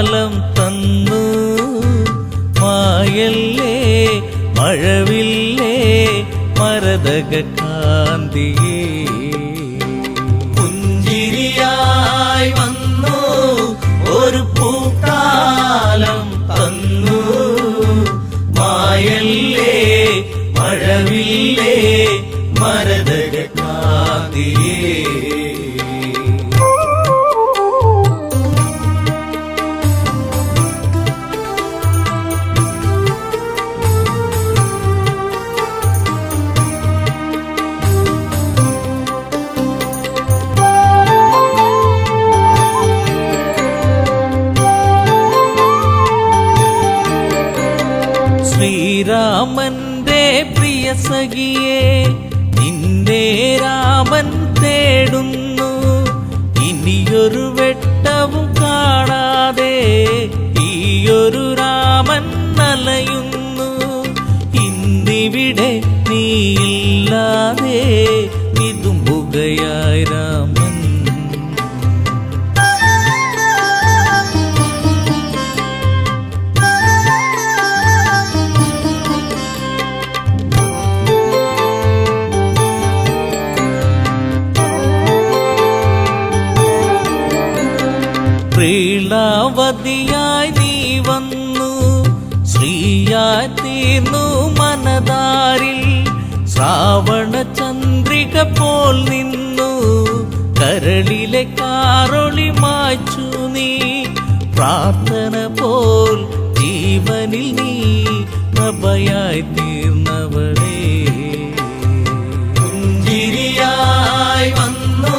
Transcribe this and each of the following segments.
പൂക്കാലം തന്നു മായല്ലേ മഴവില്ലേ മരതക കാന്തിയേ പുഞ്ചിരിയായി വന്നു ഒരു പൂക്കാലം തന്നു മായല്ലേ മഴവില്ലേ മരതക കാന്തിയേ ശ്രീരാമന്റെ പ്രിയ സഖിയെ നിന്റെ രാമൻ തേടുന്നു ഇനിയൊരു വെട്ടവും കാണാതെ ഈയൊരു രാമൻ അലയുന്നു ഇന്നിവിടെ നീയില്ലാതെ വിതുമ്പുകയായി രാമൻ പ്രീളാവതിയായി നീ വന്നു ശ്രീയായി തീർന്നു മനതാരിൽ ശ്രാവണ ചന്ദ്രിക പോൽ നിന്നു കരളിലെ കാറൊളി മായ്ച്ചു നീ പ്രാർത്ഥന പോൽ ജീവനിൽ നീ പ്രഭയായി തീർന്നവളേ പുഞ്ചിരിയായി വന്നു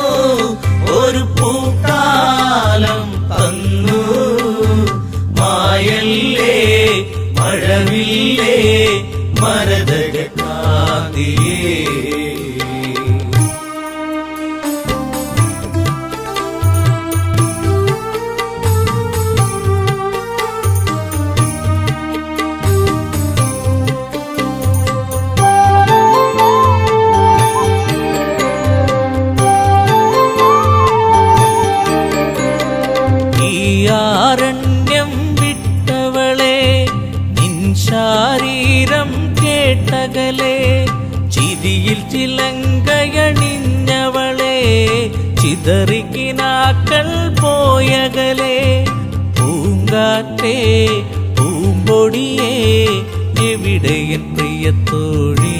ഒരു പൂക്കാലം തന്നു മായല്ലേ മഴവില്ലേ മരതക കാന്തിയേ ആരണ്യം വിട്ടവളെ നിൻ ശാരീരം കേട്ടകലെ ചിരിയിൽ ചിലങ്കയണിഞ്ഞവളെ ചിതറിക്കിനാക്കൾ പോയകലെ പൂങ്കാറ്റേ പൂമ്പൊടിയേ എവിടെയൻ പ്രിയത്തോഴി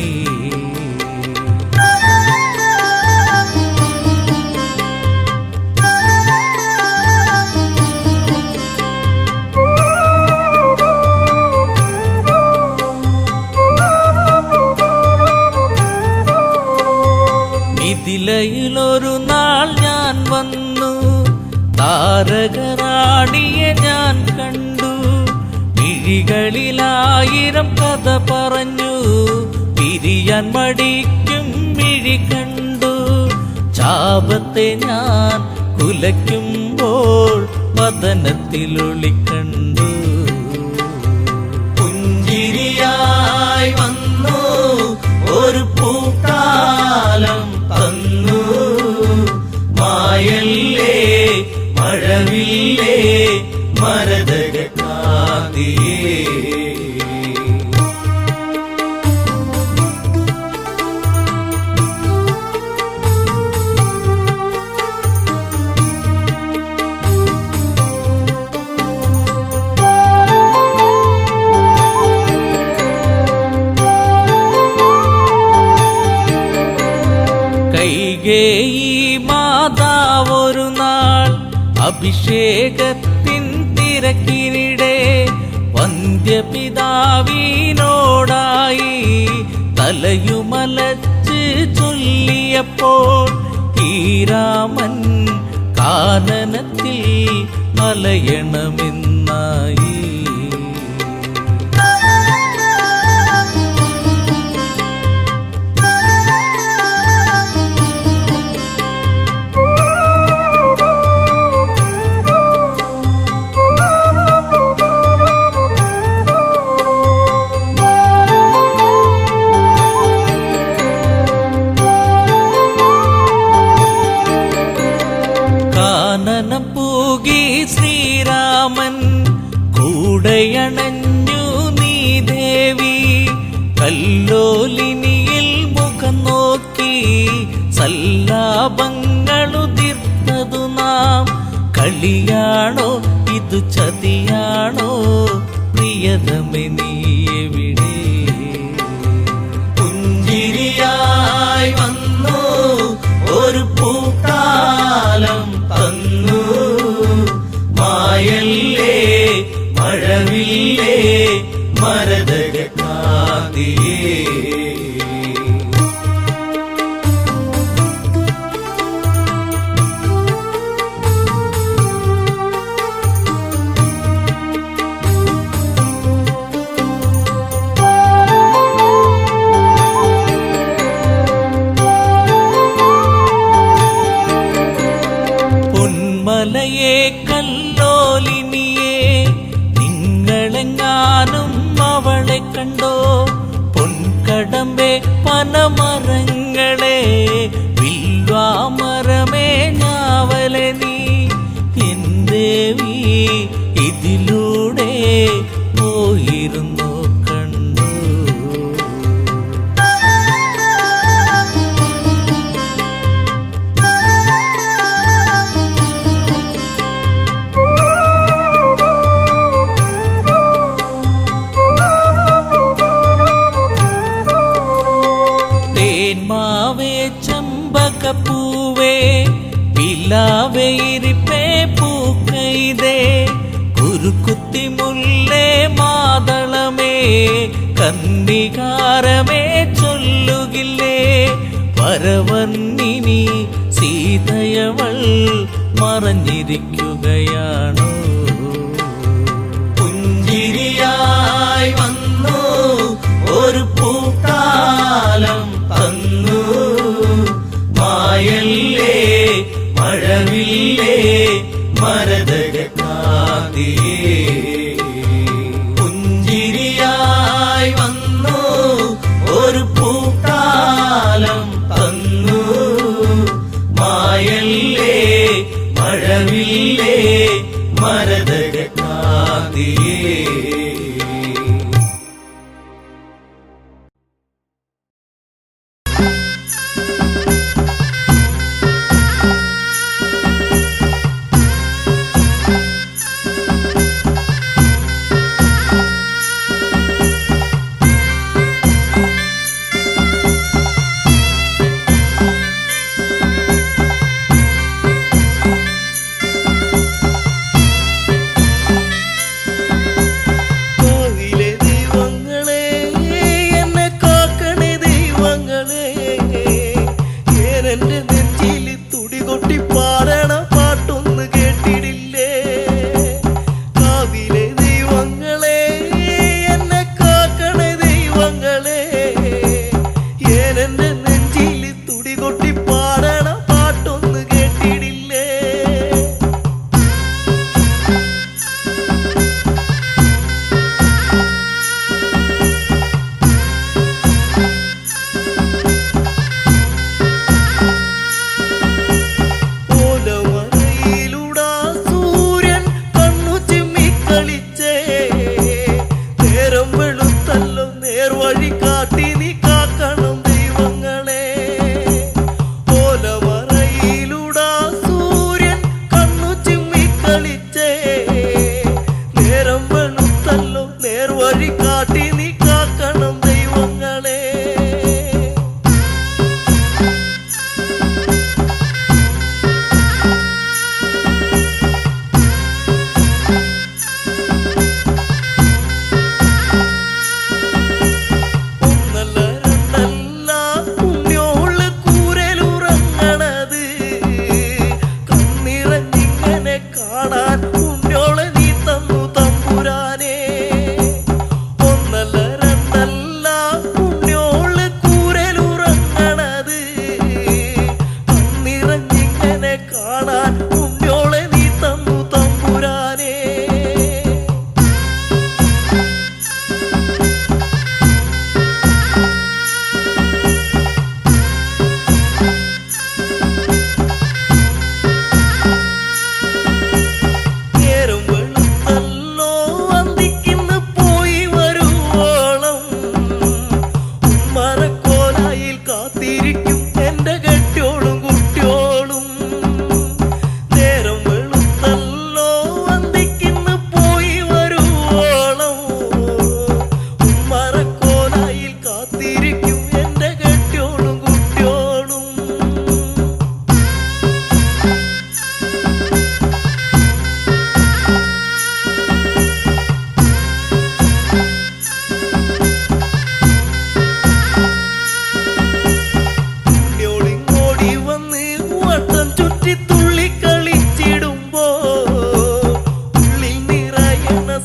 മിഥിലയിലൊരു നാൾ ഞാൻ വന്നു താരകറാണിയെ ഞാൻ കണ്ടു മിഴികളിലായിരം കഥ പറഞ്ഞു പിരിയാൻ മടിക്കും മിഴി കണ്ടു ചാപത്തെ ഞാൻ കുലയ്ക്കുമ്പോൾ വദനത്തിലൊളി കണ്ടു പുഞ്ചിരിയായി വന്നു ഒരു പൂക്കാലം തന്നു മായല്ലേ മഴവില്ലേ മരതക കാന്തിയേ കൈകേയി മാതാവൊരു നാൾ അഭിഷേകത്തിൻ തിരക്കിനിടെ വന്ധ്യപിതാവിനോടായി തലയുമലച്ച് ചൊല്ലിയപ്പോൾ ഈ രാമൻ കാനനത്തിൽ മലയണമെന്നായി കാനനം പൂകി ശ്രീരാമൻ കൂടെയണഞ്ഞു നീ ദേവി കല്ലോലിനിയിൽ മുഖം നോക്കി സല്ലാപങ്ങളുതിർത്തതു നാം കളിയാണോ ഇതു ചതിയാണോ പ്രിയതമേ നീ എവിടെ പുഞ്ചിരിയായി വന്നു ഒരു പൂക്കാലം തന്നു മായല്ലേ മഴവില്ലേ മരതകക്കാതിയേ പൊന്മലയെ കല്ലോലിനിയെ നിങ്ങളെങ്ങാനും അവളെ കണ്ടോ പൊൻകടമ്പെ പനമരങ്ങളെ വിൽവാമരമേ ഞാവലെ നീ എൻ ദേവി ഇതിലൂടെ പോയിരുന്നു കണ്ടു തേന്മാവേ ചമ്പകപ്പൂവേ പിലാവേരിപ്പേ പൂക്കൈതേ കുരുക്കുത്തി മുല്ലേ മാതളമേ കന്ദികാരമേ ചൊല്ലുകില്ലേ വരവർണ്ണിനി സീതയവൾ മറഞ്ഞിരിക്കുകയാണോ പുഞ്ചിരിയായി വന്നു ഒരു പൂക്കാലം തന്നു മായല്ലേ മഴവില്ലേ മരതകക്കാതിയേ പുഞ്ചിരിയായി വന്നു ഒരു പൂക്കാലം തന്നു മായല്ലേ മഴവില്ലേ മരതകക്കാതിയേ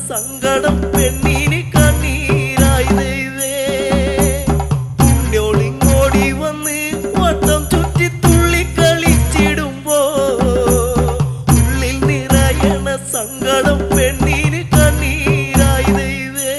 സങ്കടം പെണ്ണിന് കണ്ണീരായി ദൈവേ. ഉന്നോളിങ്ങോടി വന്ന് വട്ടം ചുറ്റി തുള്ളി കളിച്ചിടുമ്പോ ഉള്ളിൽ നിറയണ സങ്കടം പെണ്ണിന് കണ്ണീരായി ദൈവേ.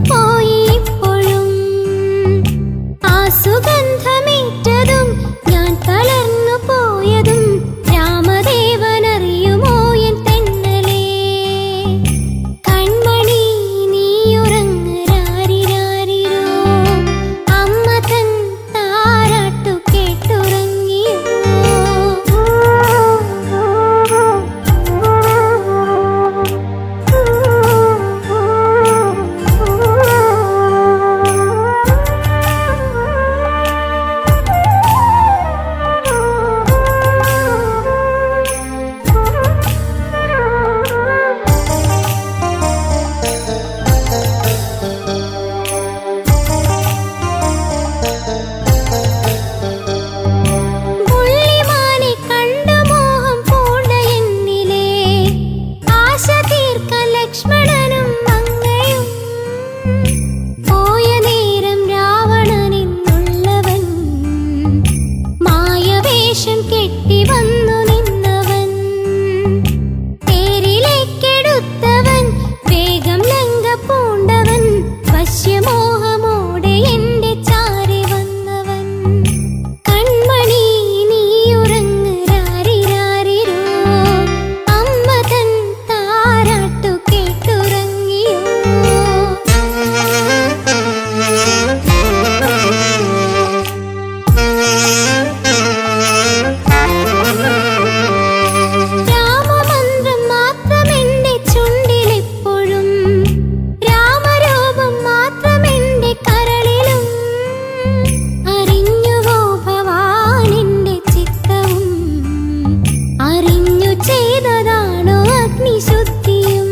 പോയി ഇപ്പോഴും ആ സുഗന്ധമേറ്റതും ഞാൻ തളർന്നു പോയതും രാമദേവനറിയുമോ എൻ തെന്നലേ കൺമണി നീയുറങ്ങ് രാരിരാരിരോ അമ്മ തൻ താരാട്ടു കേട്ടുറങ്ങിയോ പുള്ളിമാനെ കണ്ട മോഹം പൂണ്ട എന്നിലേ ആശ തീർക്കാൻ ലക്ഷ്മണനും മങ്ങയും പോയ നേരം രാവണനെന്നുള്ളവൻ മായവേഷം കെട്ടി വന്നു നിന്നവൻ തേരിലേക്കെടുത്തവൻ വേഗം ലങ്ക പൂണ്ടവൻ വശ്യമോഹമോടെ എന്റെ ചാരി വന്നവൻ കൺമണി നീയുറങ്ങ് രാരിരാരിരോ അമ്മ തൻ താരാട്ടു കേട്ടുറങ്ങിയോ രാമമന്ത്രം മാത്രമെന്റെ ചുണ്ടിലെപ്പോഴും രാമരൂപം മാത്രമെന്റെ കരളിലും അറിഞ്ഞുവോ ഭവാനെന്റെ ചിത്തവും അറിഞ്ഞു ചെയ്തതാണോ അഗ്നിശുദ്ധിയും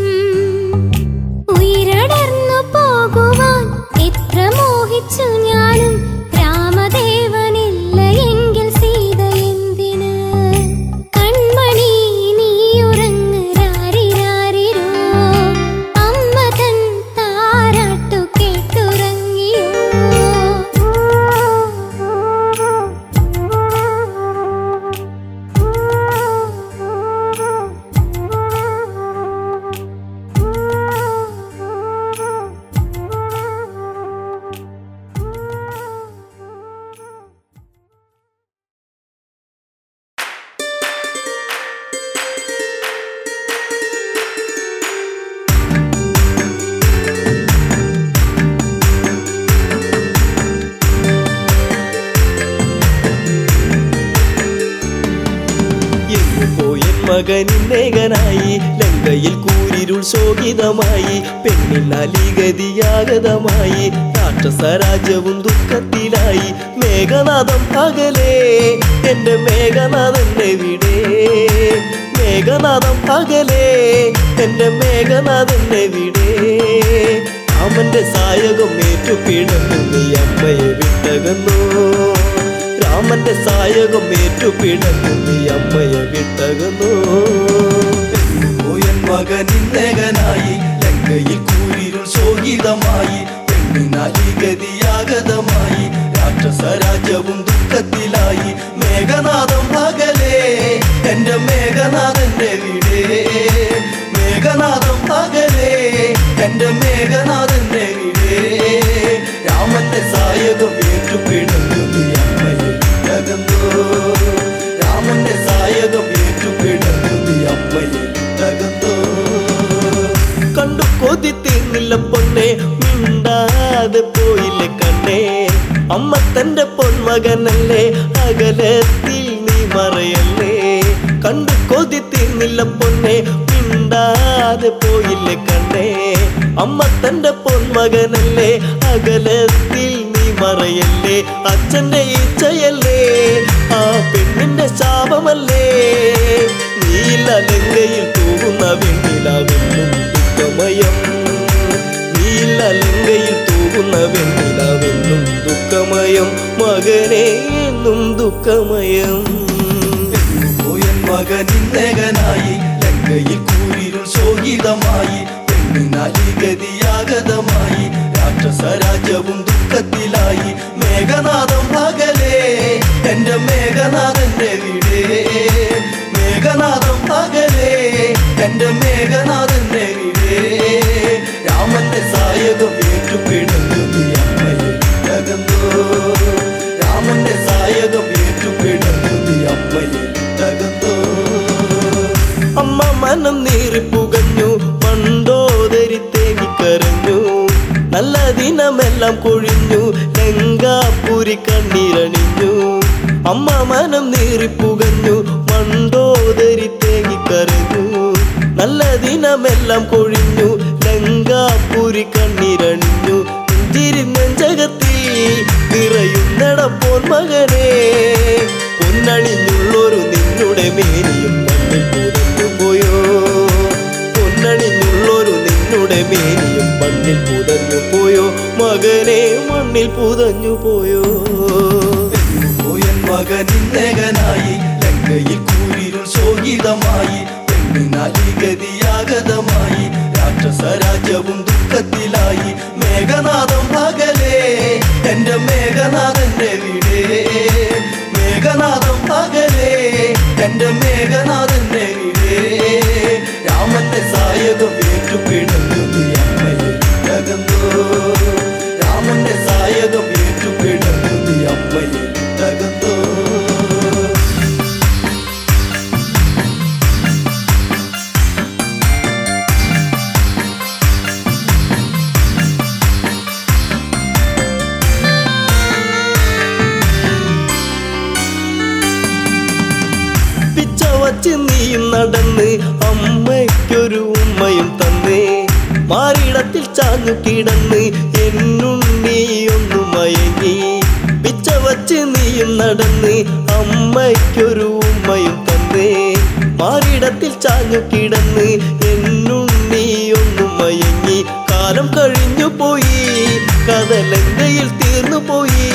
ഉയരടർന്നു പോകുവാൻ എത്ര മോഹിച്ചു ഞാനും രാമദേവനില്ല എങ്കിൽ സീത എന്തിന് കൺമണി നീയുറങ്ങ് രാരിരാരിരോ അമ്മ തൻ താരാട്ടു കേട്ടുറങ്ങിയോ പോയൻ മകനിന്നേകനായി ലങ്കയിൽ കൂരിരുൾ ശോകിതമായി പെണ്ണിനാലിഗതിയാഗതമായി രാക്ഷസരാജ്യവും ദുഃഖത്തിലായി മേഘനാഥം പകലേ എന്റെ മേഘനാഥന്റെ വിടെ മേഘനാഥം പകലേ എന്റെ മേഘനാഥന്റെ വിടെ രാമന്റെ സായകം ഏറ്റുപിടന്നു നീ അമ്മയെ വിട്ടകന്നു രാമന്റെ സായകം ഏറ്റുപിടന്നു നീ അമ്മയെ വിട്ടകന്നു പോയൻ മകനിന്നേകനായി ലങ്കയിൽ കൂരിരുൾ ശോകിതമായി പെണ്ണിനാലിഗതിയാഗതമായി രാക്ഷസരാജ്യവും ദുഃഖത്തിലായി മേഘനാഥം പകലേ എന്റെ മേഘനാഥന്റെ വിടെ മേഘനാഥം പകലേ എന്റെ മേഘനാഥന്റെ വിടെ രാമന്റെ സായകം ഏറ്റുപിടന്നു നീ അമ്മയെ വിട്ടകന്നു രാമന്റെ സായകം ഏറ്റുപിടന്നു നീ അമ്മയെ വിട്ടകന്നു കണ്ടു കൊതി തീർന്നില്ല പൊന്നെ മിണ്ടാതെ പോയില്ലേ കണ്ണേ അമ്മ തന്റെ പൊന്മകനല്ലേ അകലത്തിൽ നീ മറയല്ലേ കണ്ടു കൊതി തീർന്നില്ല പൊന്നെ മിണ്ടാതെ പോയില്ലേ കണ്ണേ അമ്മ തന്റെ പൊന്മകനല്ലേ അകലത്തിൽ നീ മറയല്ലേ അച്ഛന്റെ ഇച്ഛയല്ലേ ആ പെണ്ണിന്റെ ശാപമല്ലേ നീല ലങ്കയിൽ തൂകുന്ന വെണ്ണിലാവെന്നും ദുഃഖമയം നീല ലങ്കയിൽ തൂകുന്ന വെണ്ണിലാവെന്നും ദുഃഖമയം മകനെ എന്നും ദുഃഖമയം പോയൻ മകനിന്നേകനായി ലങ്കയിൽ കൂരിരുൾ ശോകിതമായി പെണ്ണിനാലിഗതിയാഗതമായി രാക്ഷസരാജ്യവും ദുഃഖത്തിലായി മേഘനാഥം പകലേ എന്റെ മേഘനാഥന്റെ വിടെ മേഘനാഥം പകലേ എന്റെ മേഘനാഥന്റെ വിടെ രാമന്റെ സായകം ഏറ്റു ഏറ്റുപിടഞ്ഞു നീ അമ്മയിൽ തകർന്നു രാമന്റെ സായകം ഏറ്റുപിടഞ്ഞു നീ അമ്മയിൽ തകർന്നു അമ്മ മനം നീറിപ്പുകഞ്ഞു മണ്ടോദരി തേങ്ങിക്കരഞ്ഞു നല്ല ദിനമെല്ലാം കൊഴിഞ്ഞു ലങ്കാപുരി കണ്ണീരണിഞ്ഞു അമ്മ മനം നീറിപ്പുകഞ്ഞു മണ്ടോദരി തേങ്ങിക്കരഞ്ഞു നല്ല ദിനമെല്ലാം കൊഴിഞ്ഞു ലങ്കാപുരി കണ്ണീരണിഞ്ഞു നെഞ്ചകത്തിൽ നിറയുന്നടപ്പോൻ മകനെ പൊന്നണിഞ്ഞുള്ളൊരു നിന്നുടെ മേനിയും മണ്ണിൽ പുതഞ്ഞു പോയോ പൊന്നണിഞ്ഞുള്ളൊരു നിന്നുടെ മേനിയും മണ്ണിൽ പുതഞ്ഞു പോയോ മകനെ മണ്ണിൽ പുതഞ്ഞു പോയോ പോയൻ മകനിന്നകനായി ലങ്കയിൽ കൂരിരുൾ ശോകിതമായി പെണ്ണിനാലി ഗതിയാഗതമായി രാക്ഷസ രാജ്യവും ദുഃഖത്തിലായി മേഘനാഥം പകലേ എന്റെ മേഘനാഥന്റെ വീടേ മേഘനാഥം പകലേ എന്റെ മേഘനാഥന്റെ വീടേ രാമന്റെ സായകം ഏറ്റുപിടഞ്ഞു നീ അമ്മയിൽ തകർന്നു രാമന്റെ സായകം ഏറ്റുപിടഞ്ഞു നീ അമ്മയിൽ തകർന്നു വച്ച് നീയും നടന്ന് അമ്മയ്ക്കൊരു ഉമ്മയും തന്നേ മാറിടത്തിൽ ചാഞ്ഞു കിടന്ന് എന്നുണ്ണിയൊന്നു മയങ്ങി പിച്ച വച്ച് നീയും നടന്ന് അമ്മയ്ക്കൊരു ഉമ്മയും തന്നേ മാറിടത്തിൽ ചാഞ്ഞു കിടന്ന് എന്നുണ്ണിയൊന്നു മയങ്ങി കാലം കഴിഞ്ഞു പോയി കഥലങ്കയിൽ തീർന്നു പോയി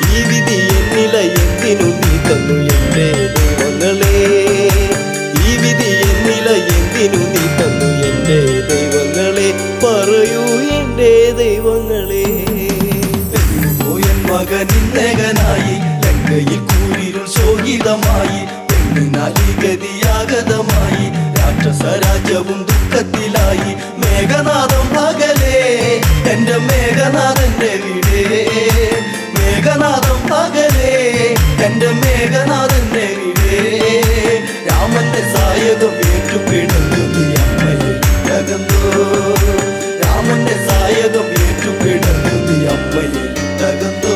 ഈ വിധി എന്നില എന്തിനു നീ തന്നു എന്റെ ദൈവങ്ങളെ ഈ വിധി എന്നില എന്തിനു നീ തന്നു എന്റെ ദൈവങ്ങളെ പറയൂ എന്റെ ദൈവങ്ങളെ പോയൻ മകനിന്നകനായി ലങ്കയിൽ കൂരിരുൾ ശോകിതമായി പെണ്ണിനാലി ഗതിയാഗതമായി രാക്ഷസ രാജ്യവും ദുഃഖത്തിലായി മേഘനാഥം പകലേ എന്റെ മേഘനാഥന്റെ വീടേ മേഘനാഥം പകലേ എന്റെ മേഘനാഥന്റെ വീടേ രാമന്റെ സായകം ഏറ്റുപിടഞ്ഞു നീ അമ്മയിൽ തകർന്നു രാമന്റെ സായകം ഏറ്റുപിടഞ്ഞു നീ അമ്മയിൽ തകർന്നു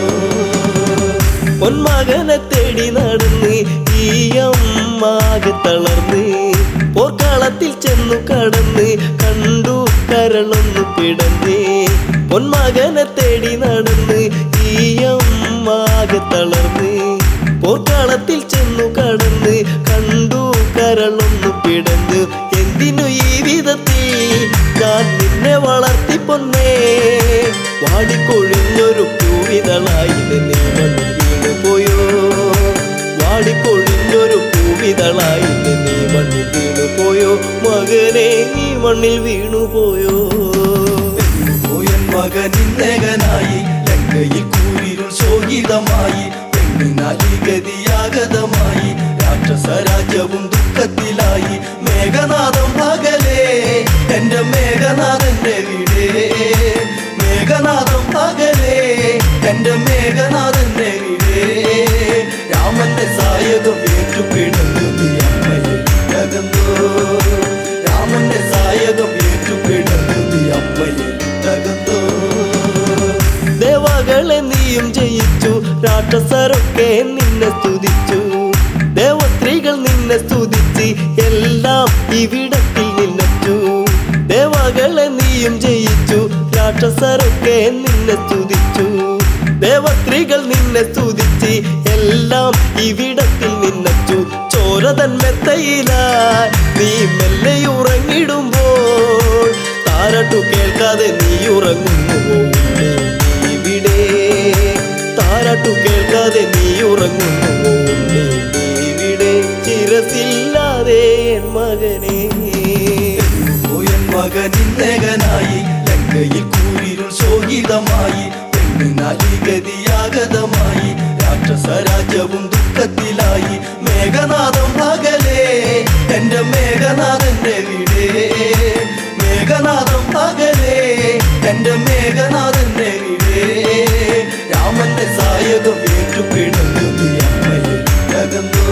പൊന്മകനെ തേടി നടന്ന് ഈ അമ്മാകെ തളർന്ന് പോർക്കളത്തിൽ ചെന്നു കടന്ന് കണ്ടു കരളൊന്നു പിടഞ്ഞ് പൊന്മകനെ തേടി നടന്ന് ഈ അമ്മാകെ തളർന്ന് പോർക്കളത്തിൽ ചെന്നു കടന്ന് കണ്ടു കരളൊന്നു പിടഞ്ഞ് എന്തിനു ഈ വിധത്തിൽ ഞാൻ നിന്നെ വളർത്തി പൊന്നേ വാടിക്കൊഴിഞ്ഞൊരു പൂവിതളായി നീ മണ്ണിൽ വീണു പോയോ വാടിക്കൊഴിഞ്ഞൊരു പൂവിതളായി നീ മണ്ണിൽ വീണു പോയോ മകനെ നീ മണ്ണിൽ വീണു പോയോ പോയൻ മകനിന്നകനായി ലങ്കയിൽ കൂരിരുൾ ശോകിതമായി പെണ്ണിനാലി ഗതിയാഗതമായി രാക്ഷസ രാജ്യവും ദുഃഖത്തിലായി മേഘനാഥം പകലേ എന്റെ മേഘനാഥന്റെ വീടേ മേഘനാഥം പകലേ എന്റെ മേഘനാഥന്റെ വീടേ രാമന്റെ സായകം ഏറ്റുപിടഞ്ഞു നീ അമ്മയിൽ തകർന്നു രാമന്റെ സായകം ഏറ്റുപിടഞ്ഞു നീ അമ്മയിൽ തകർന്നു ദേവകളെ നീയും ജയിച്ചു രാക്ഷസരൊക്കെ നിന്നെ സ്തുതിച്ചു ദേവസ്ത്രീകൾ നിന്നെ സ്തുതിച്ച് എല്ലാം ഇവിടത്തിൽ നിന്നച്ചു ദേവകളെ നീയും ജയിച്ചു രാക്ഷസരൊക്കെ നിന്നെ സ്തുതിച്ചു ദേവസ്ത്രീകൾ നിന്നെ സ്തുതിച്ച് എല്ലാം ഇവിടത്തിൽ നിന്നച്ചു ചോരതൻ മെത്തയിലായി നീ മെല്ലെ ഉറങ്ങിടുമ്പോൾ താരട്ടു കേൾക്കാതെ നീ ഉറങ്ങുന്നുവോ ഇവിടെ താരട്ടു കേൾക്കാതെ നീ ഉറങ്ങുന്നുവോ ഇവിടെ ചിരസില്ലാതെ എൻ മകനെ പോയൻ മകനിന്നകനായി ലങ്കയിൽ കൂരിരുൾ ശോകിതമായി പെണ്ണിനാലി ഗതിയാഗതമായി രാക്ഷസ രാജ്യവും ദുഃഖത്തിലായി മേഘനാഥം പകലേ എന്റെ മേഘനാഥന്റെ വീടേ മേഘനാഥം പകലേ എന്റെ എന്റെ മേഘനാഥന്റെ വീടേ രാമന്റെ സായകം ഏറ്റുപിടഞ്ഞത് അമ്മയിൽ തകർന്നു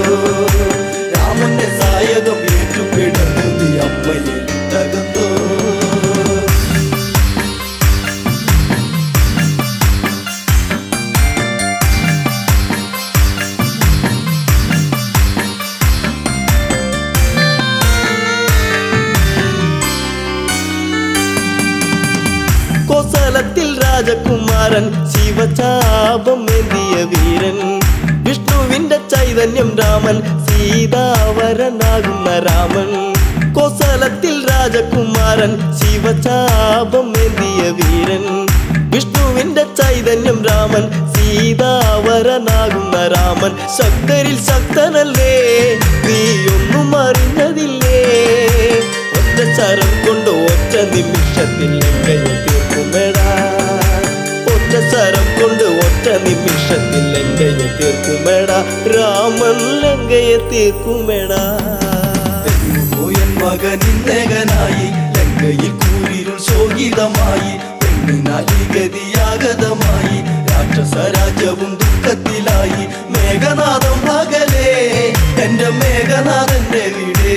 രാമന്റെ സായകം ഏറ്റുപിടഞ്ഞത് അമ്മയിൽ തകർന്നു കോസലത്തിൽ രാജകുമാരൻ ശിവചാപം ഏന്തിയ വീരൻ വിഷ്ണുവിന്റെ ചൈതന്യം രാമൻ സീതാവരനാകുന്ന രാമൻ കോസലത്തിൽ രാജകുമാരൻ ശിവചാപം ഏന്തിയ വീരൻ വിഷ്ണുവിന്റെ ചൈതന്യം രാമൻ സീതാവരനാകുന്ന രാമൻ ശക്തരിൽ ശക്തനല്ലേ നീയൊന്നും അറിഞ്ഞതില്ലേ ഒറ്റ ശരം കൊണ്ട് ഒറ്റ നിമിഷത്തിൽ ലങ്കയെ തീർക്കുമെടാ ഒറ്റ ശരം കൊണ്ട് ഒറ്റ നിമിഷത്തിൽ ലങ്കയെ തീർക്കുമെടാ രാമൻ ലങ്കയെ തീർക്കുമെടാ പോയൻ മകനിന്നകനായി ലങ്കയിൽ കൂരിരുൾ ശോകിതമായി പെണ്ണിനാലി ഗതിയാഗതമായി രാക്ഷസ രാജ്യവും ദുഃഖത്തിലായി മേഘനാഥം പകലേ എന്റെ മേഘനാഥന്റെ വീടേ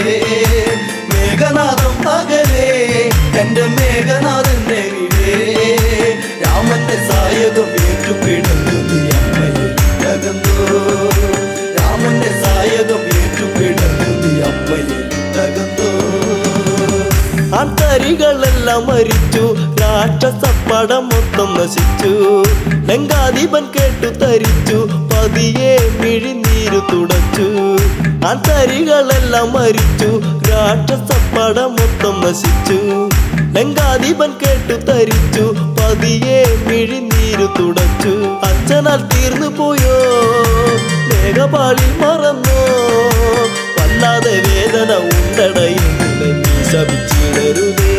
മേഘനാഥം പകലേ എന്റെ മേഘനാഥന്റെ വീടേ രാമന്റെ സായകം ഏറ്റുപിടഞ്ഞത് അമ്മയിൽ തകർന്നു രാമന്റെ സായകം ഏറ്റുപിടഞ്ഞത് അമ്മയിൽ തകർന്നു ആൾക്കാരികളെല്ലാം മരിച്ചു രാക്ഷസപ്പടം മൊത്തം നശിച്ചു ലങ്കാധിപൻ കേട്ടു തരിച്ചു പതിയെ മിഴിനീരു തുടച്ചു ആൾക്കാരികളെല്ലാം മരിച്ചു രാക്ഷസപ്പടം മൊത്തം നശിച്ചു ലങ്കാധിപൻ കേട്ടു തരിച്ചു പതിയെ മിഴിനീരു തുടച്ചു അച്ഛനാൽ തീർന്നു പോയോ മേഘപാളിൽ മറന്നോ വല്ലാതെ വേദന ഉണ്ടടയെന്നില്ല നീ ശപിച്ചിടരുതേ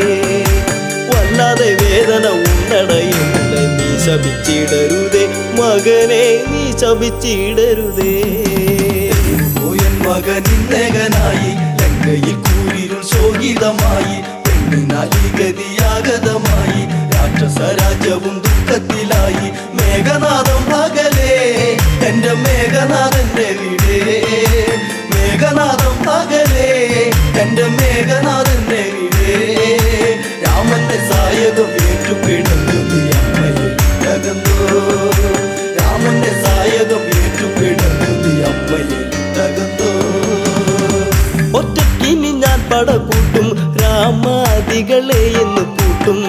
വല്ലാതെ വേദന ഉണ്ടടയെന്നില്ല നീ ശപിച്ചിടരുതേ മകനെ നീ ശപിച്ചിടരുതേ പോയൻ മകനിന്നകനായി ലങ്കയിൽ കൂരിരുൾ ശോകിതമായി പെണ്ണിനാലി ഗതിയാഗതമായി രാക്ഷസ രാജ്യവും ദുഃഖത്തിലായി മേഘനാഥം പകലേ എന്റെ മേഘനാഥന്റെ വീടേ മേഘനാഥം പകലേ എന്റെ മേഘനാഥന്റെ വീടേ രാമന്റെ സായകം ഏറ്റുപിടഞ്ഞത് അമ്മയിൽ തകർന്നു രാമന്റെ സായകം ഏറ്റുപിടഞ്ഞത് അമ്മയിൽ തകർന്നു ഒറ്റക്കിനി ഞാൻ പടകൂട്ടും രാമാദികളെ എന്ന് കൂട്ടും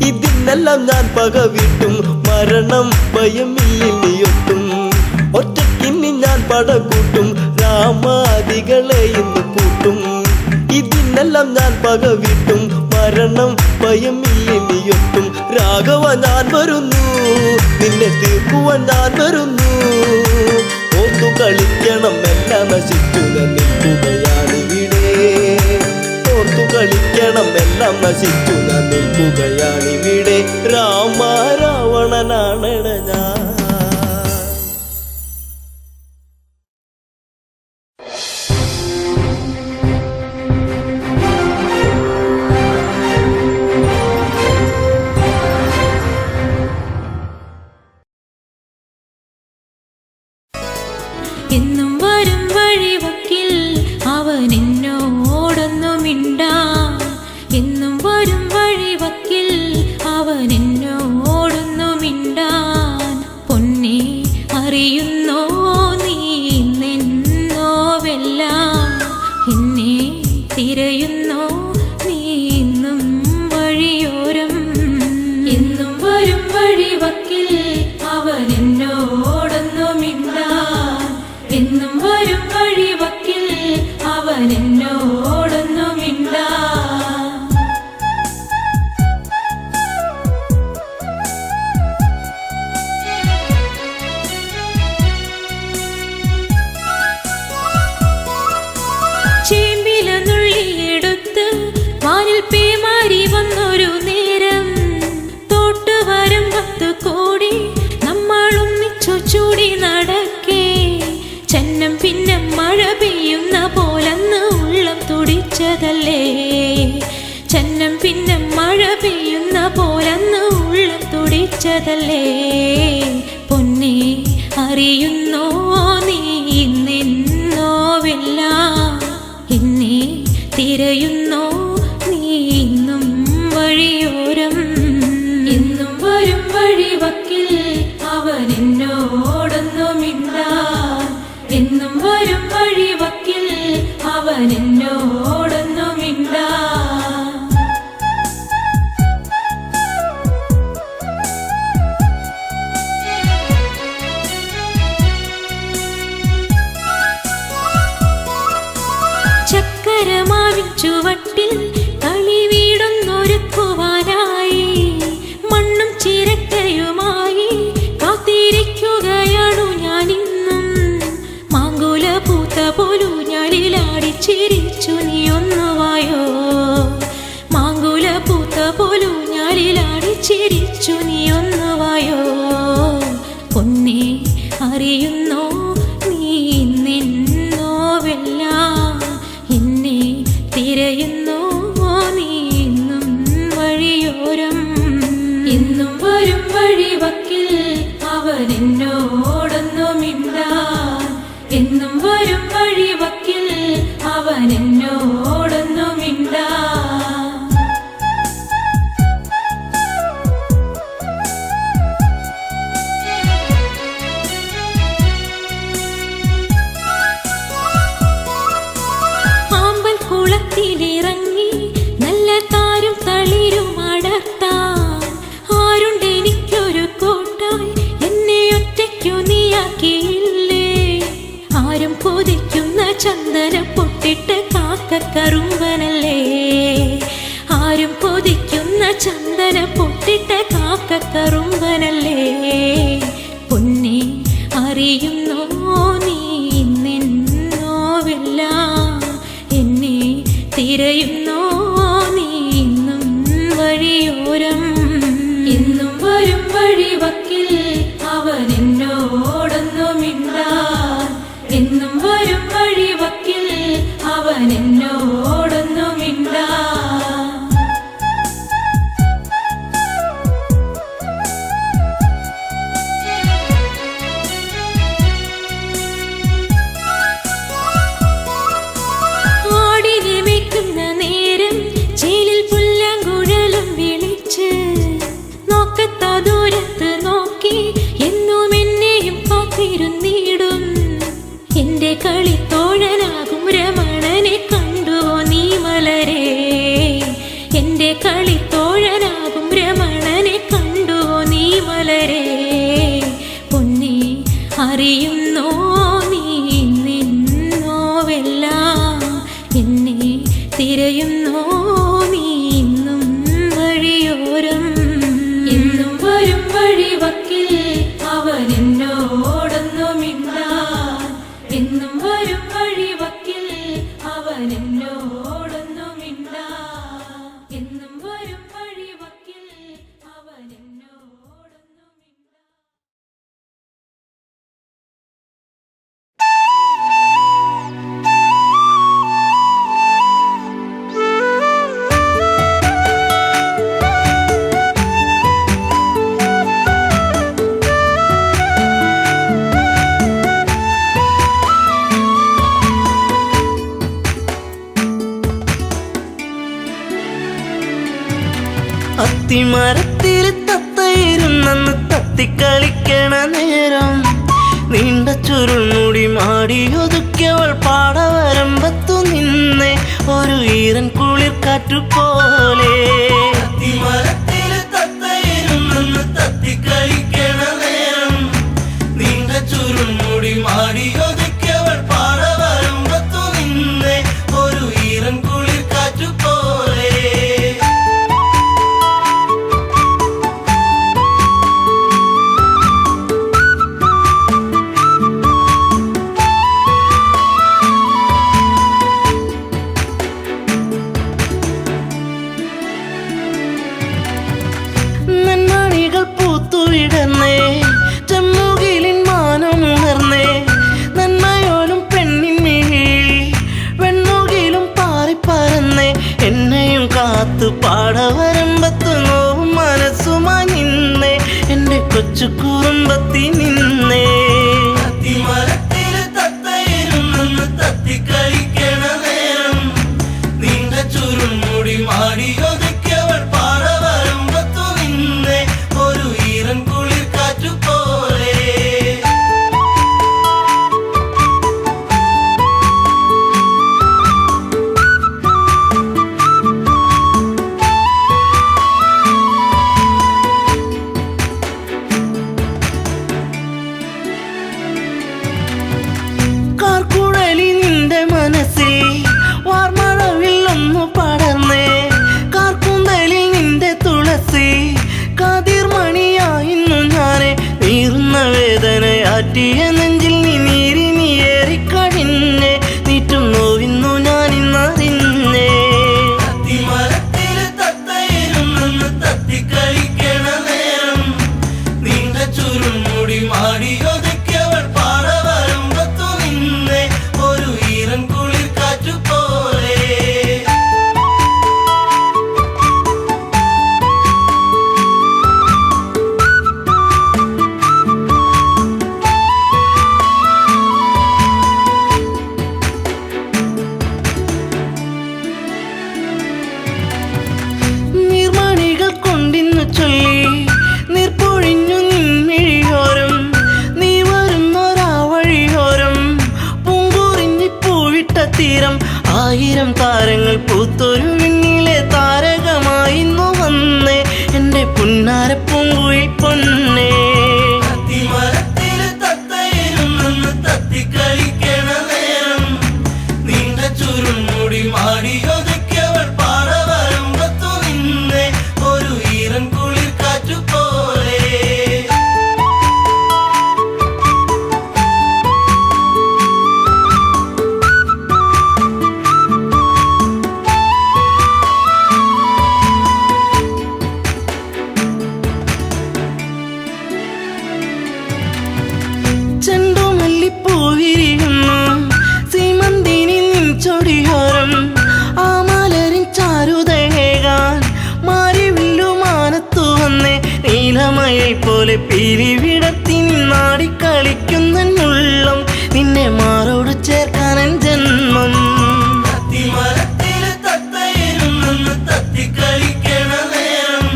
ഇതിനെല്ലാം ഞാൻ പകവിട്ടും മരണം ഭയമില്ലിയൊട്ടും ഒറ്റക്കിനി ഞാൻ പടകൂട്ടും രാമാദികളെ എന്ന് കൂട്ടും ഇതിനെല്ലാം ഞാൻ പകവിട്ടും മരണം ഭയമില്ലിയൊട്ടും രാഘവ ഞാൻ വരുന്നു നിന്നെ തീർക്കുവാൻ ഞാൻ വരുന്നു ഓർത്തു കളിക്കണം എല്ലാം നശിച്ചു നിൽക്കുകയാണിവിടെ ഓർത്തു കളിക്കണം എല്ലാം നശിച്ചു നിൽക്കുകയാണിവിടെ രാമ രാവണനാണെട ഞാൻ എന്നും വരും വഴിവക്കിൽ അവൻ എന്നോടൊന്നു മിണ്ടാൻ എന്നും വരും വഴിവക്കിൽ അവൻ എന്നോടൊന്നു മിണ്ടാൻ പൊന്നെ അറിയുന്നോ നീ നിന്നോവെല്ലാം എന്നെ തിരയുന്നോ നീ ഇന്നും വഴിയോരം എന്നും വരും വഴിവക്കിൽ അവൻ എന്നോടൊന്നു മിണ്ടാൻ എന്നും വരും വഴിവക്കിൽ അവൻ എന്നോടൊന്നു മിണ്ടാൻ ചേമ്പില നുള്ളിയെടുത്ത് വാനിൽ പേമാരി വന്നൊരു നേരം തോട്ടുവരും 10 കോടി നമ്മൾ ഒന്നിച്ചു ചൂടി നടക്കേ ചന്നം പിന്നം നല്ലതല്ലേ പൊന്നെ അറിയുന്നോ നീ ഇന്നെന്നോവെല്ലാം എന്നെ തിരയുന്നോ നീ ഇന്നും വഴിയോരം എന്നും വരും വഴിവക്കിൽ അവൻ എന്നോടൊന്നു മിണ്ടാൻ എന്നും വരും വഴിവക്കിൽ അവൻ എന്നോടൊന്നു മിണ്ടാൻ ചക്കരമാവിൻ ചുവട്ടിൽ കളി വീടൊന്നൊരുക്കുവാനായി മണ്ണും ചിരട്ടയുമായി കാത്തിരിക്കുകയാണു ഞാനിന്നും മാങ്കുല പൂത്ത പോലു ഞാലിലാടി ചിരിച്ചു നീ ഒന്നുവായോ മാങ്കുല പൂത്ത പോലു ഞാലിലാടി ചിരിച്ചു നീ ഒന്നുവായോ പൊന്നെ അറിയുന്നോ നീ നിന്നോവെല്ലാം എന്നെ തിരയുന്നോ നീ ഇന്നും വഴിയോരം എന്നും വരും വഴിവക്കിൽ അവൻ എന്നോടൊന്നു മിണ്ടാൻ എന്നും വരും വഴിവക്കിൽ അവൻ എന്നോടൊന്നു മിണ്ടാൻ കുളത്തിലിറങ്ങി നല്ല താരും തളിരും അടർത്താൻ ആരുണ്ടെനിക്കൊരു കോട്ടായി എന്നെ ഒറ്റയ്ക്കു നീയാക്കിയില്ലേ ആരും കൊതിക്കുന്ന ചന്ദന പൊട്ടിട്ട് കാക്കക്കറുമ്പനല്ലേ ആരും കൊതിക്കുന്ന ചന്ദന പൊട്ടിട്ട് കാക്കക്കറുമ്പനല്ലേ പൊന്നെ അറിയുന്നോ നീ നിന്നോവെല്ലാം എന്നെ തിരയുന്നോ നീ ഇന്നും വഴിയോരം എന്നും വരും വഴിവക്കിൽ അവൻ എന്നോടൊന്നു മിണ്ടാൻ എന്നും വരും വഴിവക്കിൽ അവൻ എന്നോടൊന്നു മിണ്ടാൻ നേരം ചേലിൽ പുല്ലാങ്കുഴലും വിളിച്ച് നോക്കത്താ ദൂരത്ത് നോക്കി എന്നും എന്നെയും കാത്തിരുന്നിടും എന്റെ കളിത്തോഴനാകും രമണനെ കണ്ടുവോ നീ മലരേ എന്റെ കളിത്തോഴനാകും രമണനെ കണ്ടുവോ നീ മലരേ പൊന്നെ അറിയുന്നോ നീ നിന്നോവെല്ലാം എന്നെ തിരയുന്നോ നീ ഇന്നും വഴിയോരം എന്നും വരും വഴിവക്കിൽ അവൻ എന്നോടൊന്നു മിണ്ടാൻ എന്നും വരും വഴിവക്കിൽ അവൻ എന്നോടൊന്നു മിണ്ടാൻ എന്നും വരും വഴിവക്കിൽ അവൻ എന്നോടൊന്നു മിണ്ടാൻ അത്തിമരത്തിൽ തത്തയിരുന്നെന്ന് തത്തിക്കളിക്കണ നേരം നീണ്ട ചുരുൾമുടി മാടിയൊതുക്കിയവൾ പാടവരമ്പത്തു നിന്നെ ഒരു ഈറൻ കുളിർ കാറ്റുപോലെ അത്തിമരത്തിൽ തത്തയിരുന്നെന്ന് തത്തിക്കളിക്കണ നേരം നീണ്ട ചുരുൾമുടി മാടിയൊതുക്കിയവൾ പാടവരമ്പത്തു നിന്നെ ഒരു ഈറൻ കുളിർ കാറ്റുപോലെ കൊച്ചു കുറുമ്പത്തി നിന്നേ. അത്തിമരത്തില് തത്തയിരുന്നെന്ന് തത്തി കളിക്കണ നേരം നിന്റെ ചുരുൾമുടി മാടിയൊതുക്കിയവൾ പാറവരമ്പത്തു നിന്നെ ഒരു ഈറൻ കുളിർ കാറ്റു പോലെ. കാർക്കുഴലി നിന്റെ മനസ്സിൽ വാർമഴവിൽ ഒന്നു പടർന്നേ. കാർക്കുന്തലിൽ നിന്റെ തുളസി കാതിർമണിയായിരുന്നു ഞാനെ. നീറുന്ന വേദനയാറ്റിയ നെഞ്ചിൽ നീ നീറിനിയേറിക്കഴിഞ്ഞേ. നീറ്റും നോവിന്നു ഞാനിന്നറിഞ്ഞേ. അത്തിമരത്തില് തത്തയിരുന്നെന്ന് തത്തി കളിക്കണ നേരം നിന്റെ ചുരുൾമുടി മാടിയൊതുക്കിയവൾ പാറവരമ്പത്തു നിന്നെ ഒരു ഈറൻ കുളിർ കാറ്റു പോലെ. നീർമണികൾ കൊണ്ടിന്നു ചൊല്ലി നീർപ്പൊഴിഞ്ഞു നിൻമിഴിയോരം. നീ വരുന്നൊരാ വഴിയോരം പൂങ്കുറിഞ്ഞി പൂവിട്ട തീരം. 1000 താരങ്ങൾ പൂത്തൊരു വിണ്ണിലെ താരകമായിന്നു വന്നേ. എന്റെ പുന്നാര പൂങ്കുയിൽ പൊന്നേ. അത്തിമരത്തില് തത്തയിരുന്നെന്ന് തത്തി കളിക്കണ നേരം നിന്റെ ചുരുൾമുടി മാടിയൊതുക്കിയവൾ പാറവരമ്പത്തു നിന്നെ ഒരു ഈറൻ കുളിർ കാറ്റു പോലെ. ചെണ്ടുമല്ലിപ്പൂവിരിയുന്നു സീമന്തിനി നിൻ ചൊടിയോരം. ആ മലരിൻ ചാരുതയേകാൻ മാരിവില്ലുമാനത്തു വന്നേ. നീലമയെ പോലെ പിരിവിടത്തി നിന്നാടിക്കളിക്കുന്നുള്ളം നിന്നെ മാറോട് ചേർക്കാനൻ ജന്മം. അത്തിമരത്തില് തത്തയിരുന്നെന്ന് തത്തി കളിക്കണ നേരം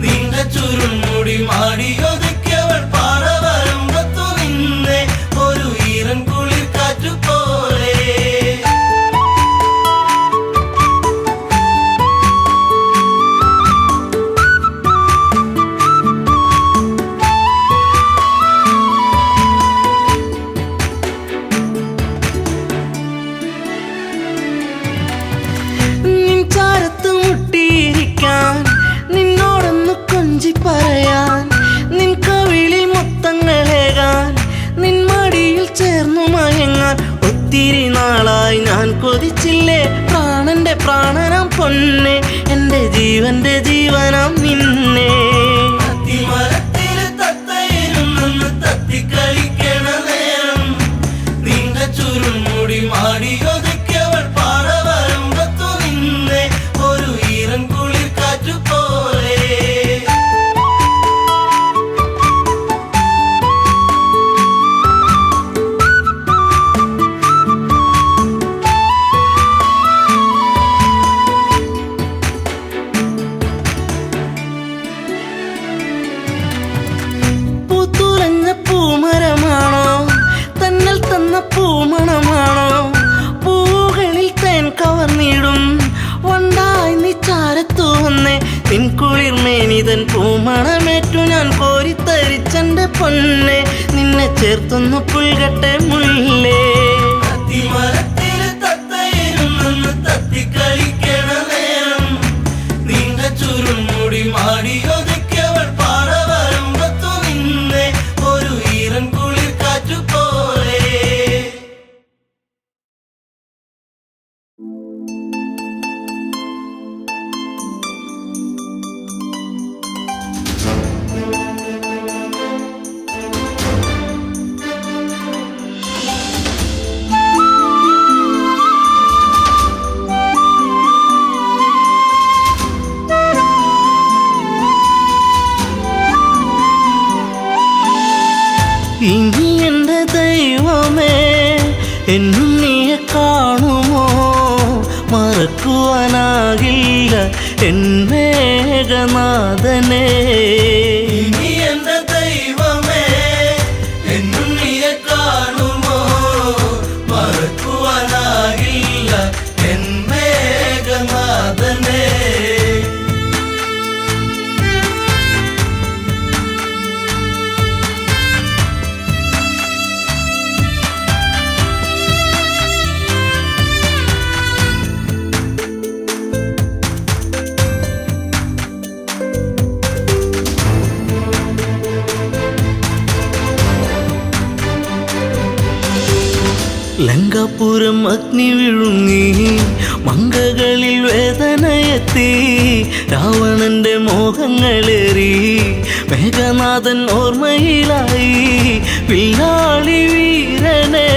നിന്റെ ചുരുൾമുടി മാടിയൊതുക്കിയവൾ പാറവരമ്പത്തു നിന്നെ ഒരു ഈറൻ കുളിർ കാറ്റു പോലെ. നിൻ ചാരത്ത് മുട്ടിയിരിക്കാൻ നിന്നോടൊന്ന് കൊഞ്ചി പറയാൻ. നിൻ കവിളിൽ മുത്തങ്ങളേകാൻ നിൻ മടിയിൽ ചേർന്നു മയങ്ങാൻ. ഒത്തിരി നാളായി ഞാൻ കൊതിച്ചില്ലേ പ്രാണന്റെ പ്രാണനാം പൊന്നെ. എന്റെ ജീവന്റെ ജീവനാം നിന്നെ. അത്തിമരത്തില് തത്തയിരുന്നെന്ന് തത്തി കളിക്കണ നേരം നിന്റെ ചുരുൾമുടി മാടിയൊതുക്കിയവൾ പാറവരമ്പത്തു നിന്നെ ഒരു ഈറൻ കുളിർ കാറ്റു പോലെ. പൂത്തുലഞ്ഞ പൂമരമാണോ തന്നൽ തന്ന പൂമണമാണോ. പൂവുകളിൽ തേൻ കവർന്നിടും വണ്ടായി നീ ചാരത്തു വന്നേ. നിൻ കുളിർമേനിതൻ പൂമണമേറ്റു ഞാൻ കോരിത്തരിച്ചെന്റെ പൊന്നെ. നിന്നെ ചേർത്തൊന്നു പുൽകട്ടെ മുല്ലേ. അത്തിമരത്തില് തത്തയിരുന്നെന്ന് തത്തി കളിക്കണ നേരം നിന്റെ ചുരുൾമുടി മാടിയൊതുക്കിയവൾ പാറവരമ്പത്തു നിന്നെ ഒരു ഈറൻ കുളിർ കാറ്റു പോലെ. ഇനി എൻ്റെ ദൈവമേ എന്നും നീയെ കാണുമോ മറക്കുവാനാകില്ല എൻ മേഘനാഥനെ ഇനി എൻ്റെ ദൈവമേ എന്നും നീയെ കാണുമോ മറക്കുവാനാകില്ല എൻ മേഘനാഥനെ ലങ്കാപുരം അഗ്നി വിഴുങ്ങി മങ്കകളിൽ വേദനയെത്തി രാവണന്റെ മോഹങ്ങളേറി മേഘനാഥൻ ഓർമ്മയിലായി വില്ലാളി വീരനെ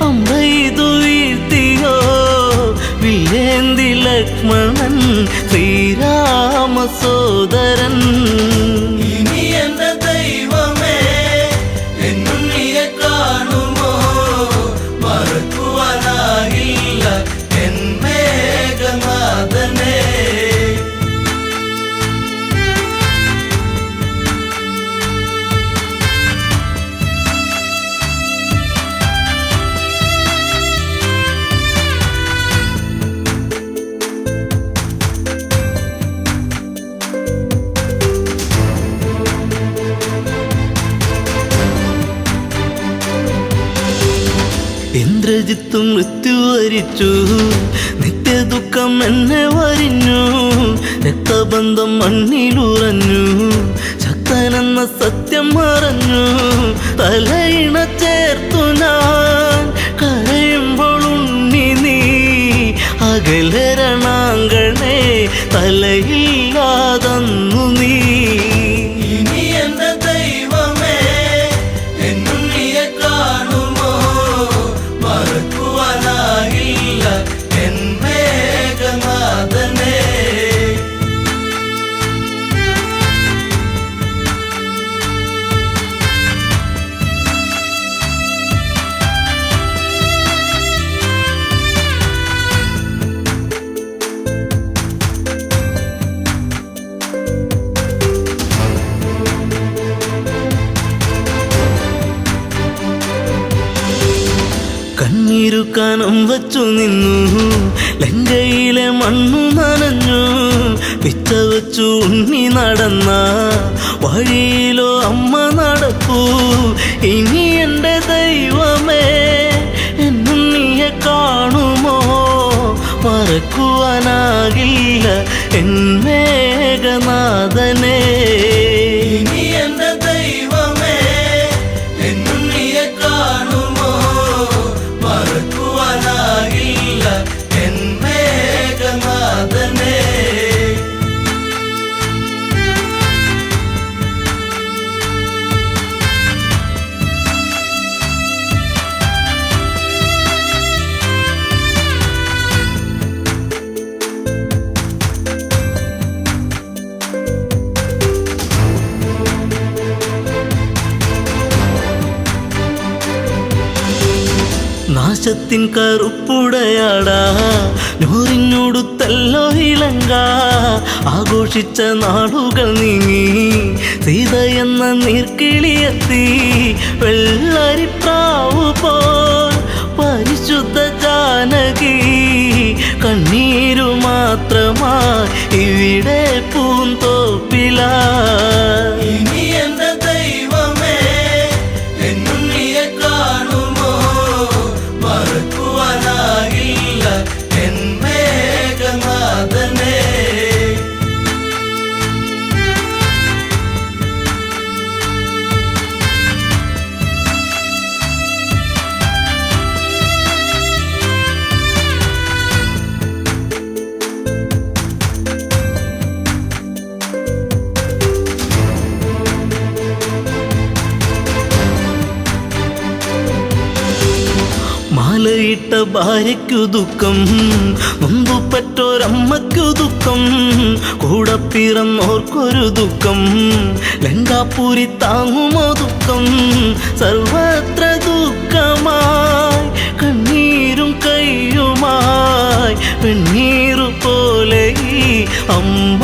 അമ്പെയ്തു വീഴ്ത്തിയോ വില്ലേന്തി ലക്ഷ്മണൻ ശ്രീരാമ സോദരൻ ഇനി എൻ്റെ ദൈവമേ എന്നും നീയെ കാണുമോ മറക്കുവാനാകില്ല എൻ മേഘനാഥനെ ഇന്ദ്രജിത്തും മൃത്യു വരിച്ചു നിത്യദുഃഖം എന്നെ വരിഞ്ഞു രക്തബന്ധം മണ്ണിലുറഞ്ഞു ശക്തനെന്ന സത്യം മറഞ്ഞു തലയിണ ചേർത്തു ഞാൻ കരയുമ്പോൾ ഉണ്ണി നീ അകലരണാങ്കണേ തലയില്ലാതന്നു നീ ഇനി എൻ്റെ ദൈവമേ എന്നും നീയെ കാണുമോ മറക്കുവാനാകില്ല എൻ മേഘനാഥനെ കണ്ണീരു കനം വച്ചു നിന്നു ലങ്കയിലെ മണ്ണു നനഞ്ഞു പിച്ച വച്ചു ഉണ്ണി നടന്ന വഴിയിലോ അമ്മ നടപ്പൂ ഇനി എൻ്റെ ദൈവമേ എന്നും നീയെ കാണുമോ മറക്കുവാനാകില്ല എൻ മേഘനാഥനെ ഇനി എൻ്റെ ദൈവമേ എന്നും നീയെ കാണുമോ മറക്കുവാനാകില്ല എൻ മേഘനാഥനെ നാശത്തിൻ കറുപ്പുടയാടാ നൂറിനോടുത്തല്ലോ ഇളങ്ക ആഘോഷിച്ച നാളുകൾ നീങ്ങി സീത എന്ന നീർക്കിളിയെത്തി വെള്ളരിപ്രാവു പോൽ പരിശുദ്ധ ജാനകി കണ്ണീരു മാത്രമായി ഇവിടെ പൂന്തോപ്പിലാ ഇനി എൻ്റെ ദൈവമേ എന്നും നീയെ കാണുമോ മറക്കുവാനാകില്ല എൻ മേഘനാഥനെ ചൊല്ലിയിട്ട ഭാര്യയ്ക്കു ദുഃഖം, മുമ്പ് പെറ്റോരമ്മയ്ക്കു ദുഃഖം, കൂടെ പിറന്നോർക്കൊരു ദുഃഖം, ലങ്കാപുരി താങ്ങുമോ ദുഃഖം, സർവത്ര ദുഃഖമായി കണ്ണീരും കയ്യുമായി വെണ്ണീറു പോലെ ഈ അമ്മ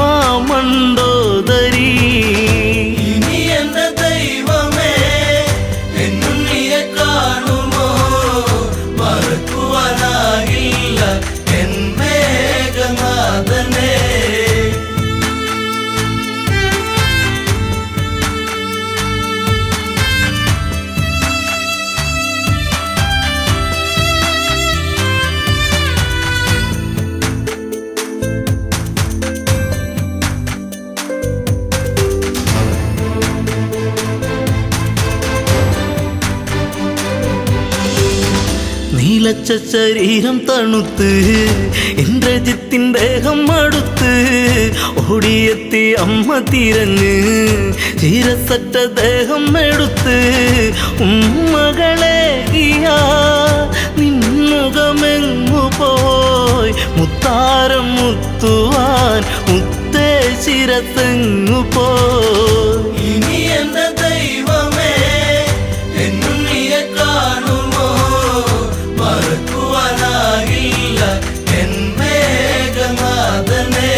മണ്ടോദരി. ഇനി എന്റെ ദൈവമേ എന്നുണ്ണിയെ കാണുമോ, മറക്കുവാനാകില്ല എൻ മേഘനാഥനെ. നീലച്ച ശരീരം തണുത്ത് ഇന്ദ്രജിത്തിൻ ദേഹം അടുത്ത് ഓടിയെത്തി അമ്മ തിരഞ്ഞ് ചീരസറ്റ ദേഹം എടുത്ത് ഉമ്മകളേകിയ നിന്നുകമെങ്ങു പോയി മുത്താരം മുത്തുവാൻ മുത്തേ ശിരസെങ്ങു പോയി. ഇനി എന്റെ ദൈവമേ എന്നുണ്ണിയെ കാണുമോ, മറക്കുവാനാകില്ല എൻ മേഘനാഥനെ.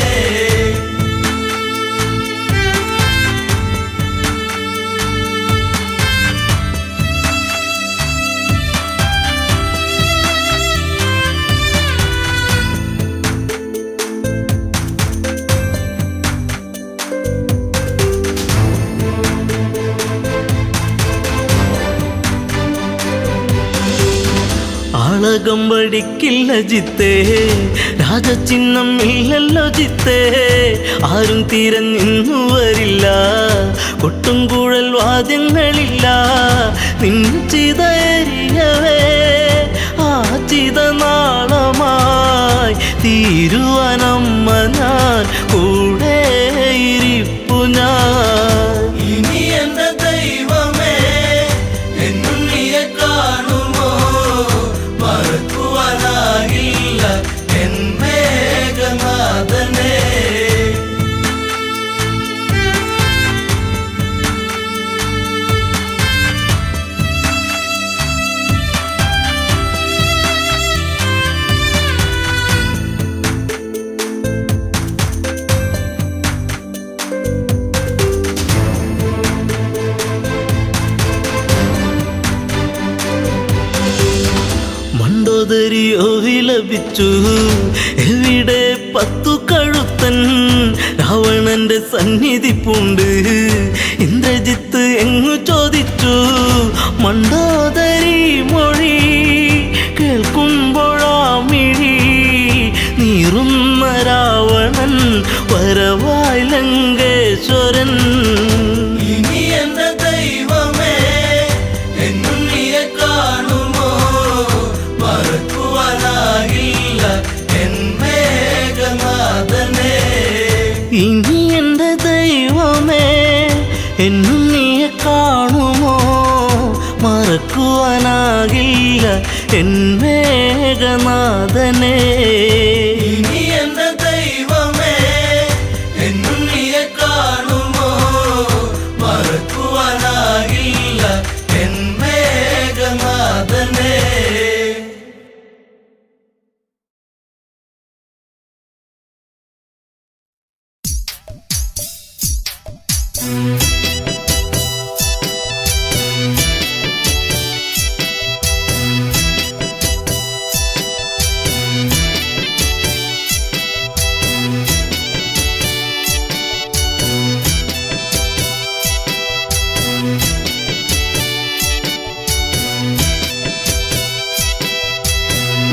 ആളകം വഴിക്കില്ല ജിത്തേ, രാജചിഹ്നം ഇല്ലല്ലോ ജിത്തേ, ആരും തിരഞ്ഞിന്നു വരില്ല, കൊട്ടും കുഴൽ വാദ്യങ്ങളില്ല, നിൻചിതയരിയവേ ആ ചിതനാളമായി തീരുവനമ്മ ഞാൻ കൂടെ ഇരിപ്പു ഞാൻ. ഇനി എന്റെ ദൈവമേ എന്നുണ്ണിയെ കാണുമോ, മറക്കുവാനാകില്ല എൻ മേഘനാഥനെ. മണ്ടോദരിയോ വിലപിച്ചു, എവിടെ പത്തു കഴുത്തൻ, രാവണന്റെ സന്നിധി പൂണ്ട് ഇന്ദ്രജിത്ത് എങ്ങു ചോദിച്ചു. മണ്ടോദരി മൊഴി കേൾക്കുമ്പോഴാമിഴി നീറുന്ന രാവണൻ വരവായി ലങ്കേശ്വരൻ. ഇനി എന്റെ ദൈവമേ എന്നുണ്ണിയെ കാണുമോ, മറക്കുവാനാകില്ല എൻ മേഘനാഥനെ. ഇനി എന്റെ ദൈവമേ എന്നുണ്ണിയെ കാണുമോ, മറക്കുവാനാകില്ല എൻ മേഘനാഥനെ. ഇനി എന്റെ ദൈവമേ എന്നുണ്ണിയെ കാണുമോ, മറക്കുവാനാകില്ല എൻ മേഘനാഥനെ.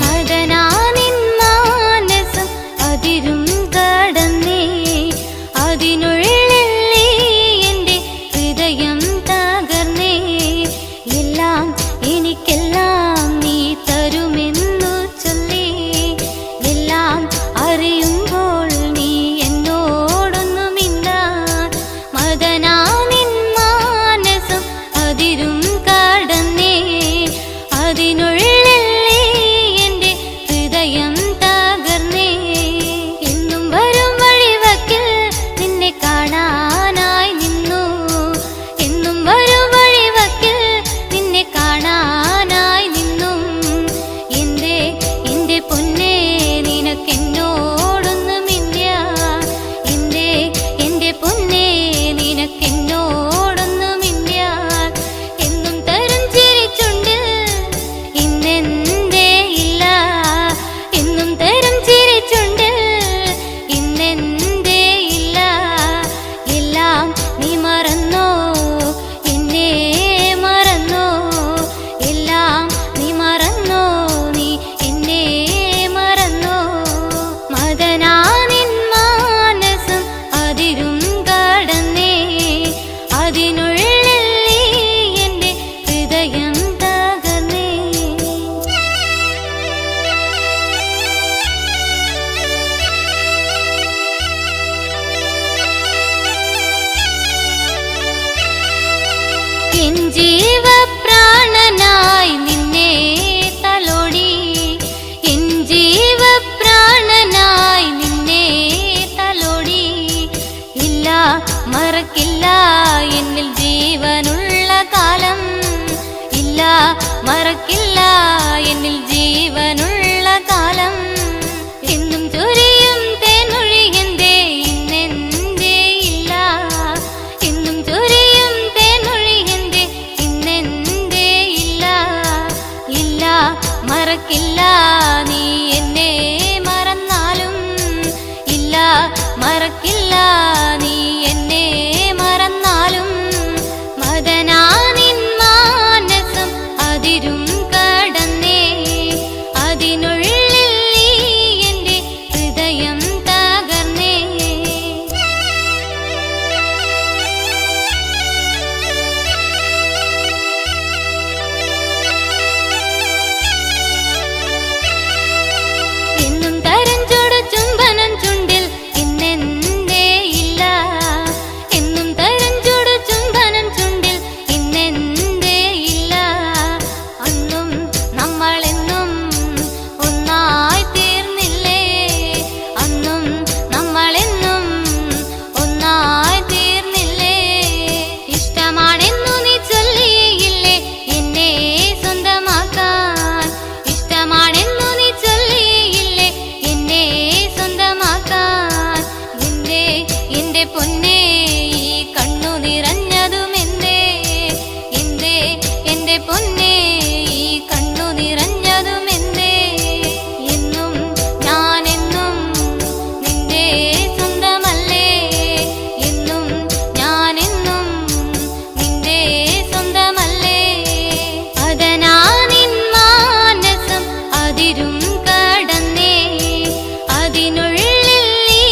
മദനാനിൻ മാനസം അതിരും കടന്നേ, അതിനുള്ളിൽ നീ എൻ്റെ ഹൃദയം തകർന്നേ. എല്ലാം എനിക്കെല്ലാം നീ തരുമെന്നു ചൊല്ലി, എല്ലാം അറിയുമ്പോൾ നീ എന്നോടൊന്നുമില്ല. മദനാനിൻ മാനസം അതിരും കടന്നേ, അതിനുള്ളിൽ നീ മറക്കില്ല എന്നിൽ ജീവനുള്ള കാലം ഇല്ല മറക്കില്ല എന്നിൽ ജീവനുള്ള കാലം എന്നും ചൊരിയും തേനൊഴി എന്തേ ഇന്നെന്തേ ഇല്ല എന്നും ചൊരിയും തേനൊഴി എന്തേ ഇന്നെന്തേ ഇല്ല ഇല്ല മറക്കില്ല നീ എന്നെ മറന്നാലും ഇല്ല മറക്കില്ല നീ എന്നെ മറന്നാലും മദനാനിൻ മാനസം അതിരും കടന്നേ അതിനുള്ളിൽ നീ എൻ്റെ ഹൃദയം തകർന്നേ എന്നും തരഞ്ചോട് ചുംബനം ചുണ്ടിൽ ഇന്നെന്തേ ഇല്ല എന്നും തരഞ്ചോട് ചുംബനം ചുണ്ടിൽ ഇന്നെന്തേ ഇല്ല അന്നും നമ്മളെന്നും ഒന്നായി തീർന്നില്ലേ അന്നും നമ്മളെന്നും ഒന്നായി തീർന്നില്ലേ ഇഷ്ടമാണെന്നു നീ ചൊല്ലിയില്ലേ എന്നെ സ്വന്തമാക്കാൻ ഇഷ്ടമാണെന്നു നീ ചൊല്ലിയില്ലേ എന്നെ സ്വന്തമാക്കാൻ എന്റെ പൊന്നേ ഈ കണ്ണു നിറഞ്ഞതുമെന്തേ എന്റെ പൊന്നേ ഈ കണ്ണു നിറഞ്ഞതുമെന്തേ എന്നും ഞാനെന്നും നിന്റെ സ്വന്തമല്ലേ എന്നും ഞാനെന്നും നിന്റെ സ്വന്തമല്ലേ അതനാനിൻ മാനസം അതിരും കടന്നേ അതിനുള്ളിൽ നീ